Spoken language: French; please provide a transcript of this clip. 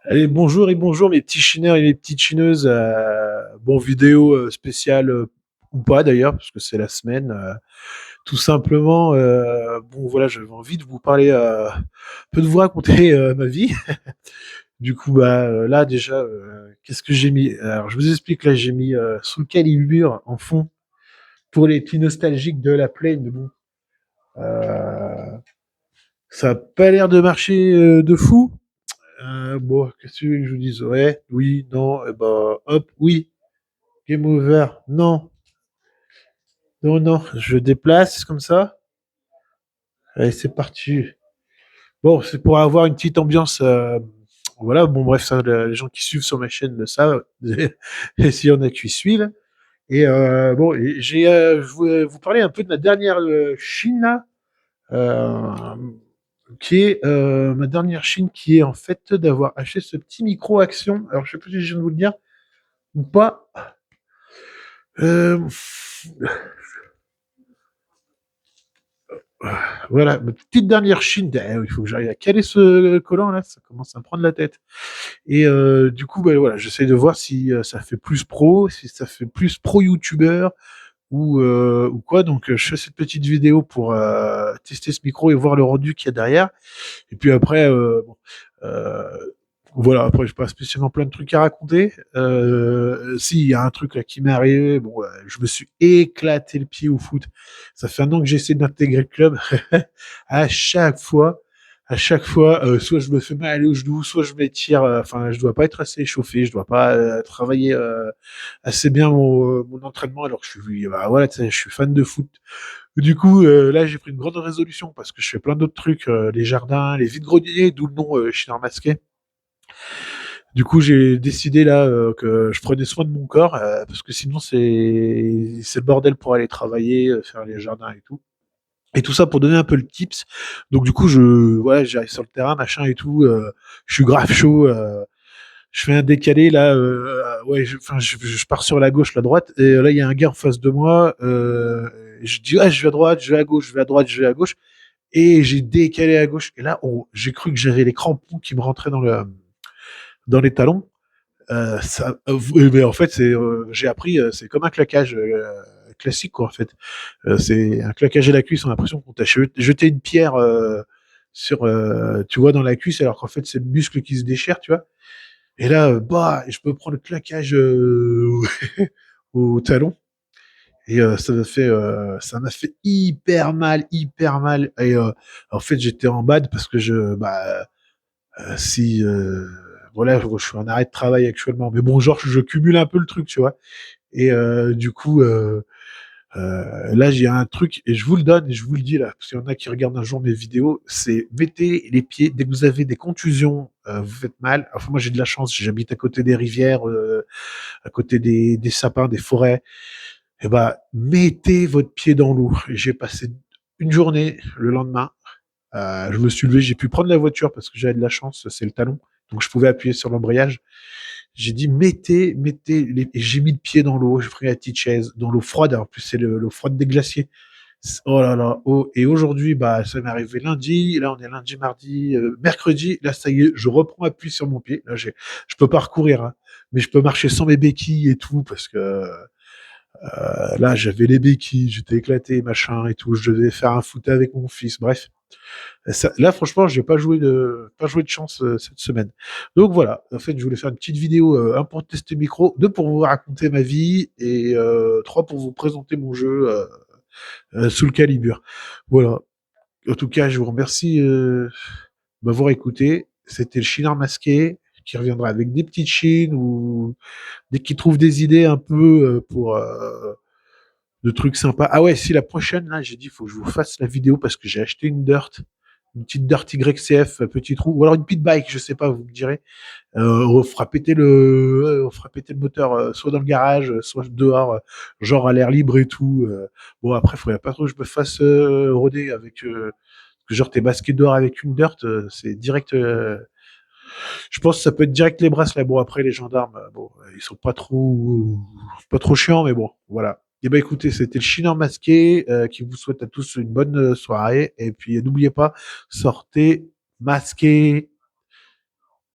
Allez, bonjour et bonjour mes petits chineurs et mes petites chineuses. Bon, vidéo spéciale ou pas d'ailleurs, parce que c'est la semaine. Tout simplement, bon voilà, j'avais envie de vous parler, un peu de vous raconter ma vie. Du coup, là déjà, qu'est-ce que j'ai mis? Alors, je vous explique, là, j'ai mis sous le calibre en fond pour les petits nostalgiques de la Play, mais bon, euh, ça a pas l'air de marcher de fou. Bon, qu'est-ce que tu veux que je vous dise? Ouais, oui, non, et bah, hop, oui, game over, non, non, non, je déplace comme ça. Allez, c'est parti. Bon, c'est pour avoir une petite ambiance. Voilà, bon, bref, ça, les gens qui suivent sur ma chaîne le savent, et s'il y en a qui suivent. Et bon, je voulais vous parler un peu de ma dernière Chine là, euh, qui est ma dernière Chine, qui est en fait d'avoir acheté ce petit micro Action. Alors, je sais pas si je viens de vous le dire ou pas. Euh, voilà, ma petite dernière Chine. Il faut que j'arrive à caler ce collant là, ça commence à me prendre la tête. Et du coup, voilà, j'essaie de voir si ça fait plus pro, si ça fait plus pro youtubeur ou quoi. Donc, je fais cette petite vidéo pour tester ce micro et voir le rendu qu'il y a derrière. Et puis après, bon, euh, voilà, après, j'ai pas spécialement plein de trucs à raconter. Si, il y a un truc là qui m'est arrivé. Bon, je me suis éclaté le pied au foot. Ça fait un an que j'essaie d'intégrer le club. à chaque fois, soit je me fais mal au genou, soit je m'étire. Enfin, je dois pas être assez échauffé, je dois pas travailler assez bien mon entraînement. Alors que je suis, voilà, tu sais, je suis fan de foot. Du coup, là, j'ai pris une grande résolution parce que je fais plein d'autres trucs, les jardins, les vides-greniers, d'où le nom Chien masqué. Du coup, j'ai décidé là que je prenais soin de mon corps parce que sinon c'est le bordel pour aller travailler, faire les jardins et tout. Et tout ça pour donner un peu le tips. Donc du coup, voilà, j'arrive sur le terrain, machin et tout. Je suis grave chaud. Je fais un décalé là. Ouais, enfin, je pars sur la gauche, la droite. Et là, il y a un gars en face de moi. Je dis, ah, je vais à droite, je vais à gauche, je vais à droite, je vais à gauche. Et j'ai décalé à gauche. Et là, j'ai cru que j'avais les crampons qui me rentraient dans les talons. Mais en fait, j'ai appris, c'est comme un claquage classique, quoi, en fait. C'est un claquage à la cuisse, on a l'impression qu'on t'a jeté une pierre tu vois, dans la cuisse, alors qu'en fait, c'est le muscle qui se déchire, tu vois. Et là, je peux prendre le claquage au talon. Et ça m'a fait hyper mal, hyper mal. Et en fait, j'étais en bad parce que si voilà, je suis en arrêt de travail actuellement, mais bon, genre je cumule un peu le truc, tu vois. Et du coup, là j'ai un truc et je vous le donne et je vous le dis là, parce qu'il y en a qui regardent un jour mes vidéos, c'est mettez les pieds dès que vous avez des contusions, vous faites mal. Enfin moi j'ai de la chance, j'habite à côté des rivières, à côté des sapins, des forêts. Et bah mettez votre pied dans l'eau. J'ai passé une journée le lendemain. Je me suis levé, j'ai pu prendre la voiture parce que j'avais de la chance, c'est le talon, donc je pouvais appuyer sur l'embrayage. J'ai dit et j'ai mis le pied dans l'eau, j'ai pris la petite chaise dans l'eau froide. En plus, c'est l'eau froide des glaciers. Oh là là, oh. Et aujourd'hui, ça m'est arrivé lundi. Là, on est lundi, mardi, mercredi. Là, ça y est, je reprends appui sur mon pied. Là, je peux pas recourir, hein, mais je peux marcher sans mes béquilles et tout parce que là, j'avais les béquilles, j'étais éclaté, machin et tout. Je devais faire un foot avec mon fils. Bref, là, franchement, j'ai pas joué de chance cette semaine. Donc voilà. En fait, je voulais faire une petite vidéo, un pour tester le micro, deux pour vous raconter ma vie et trois pour vous présenter mon jeu sous le calibre. Voilà. En tout cas, je vous remercie de m'avoir écouté. C'était le Chinard masqué qui reviendra avec des petites chines ou dès qu'il trouve des idées un peu pour de trucs sympas. Ah ouais, si la prochaine, là, j'ai dit, il faut que je vous fasse la vidéo parce que j'ai acheté une petite Dirt YCF, petit trou, ou alors une pit bike, je sais pas, vous me direz. On fera péter le moteur, soit dans le garage, soit dehors, genre à l'air libre et tout. Bon, après, il faudrait pas trop que je me fasse rôder avec, genre t'es masqué dehors avec une Dirt, c'est direct. Je pense que ça peut être direct les bracelets. Bon, après, les gendarmes, bon, ils sont pas trop chiants, mais bon, voilà. Et ben écoutez, c'était le Chinois masqué qui vous souhaite à tous une bonne soirée. Et puis n'oubliez pas, sortez masqué.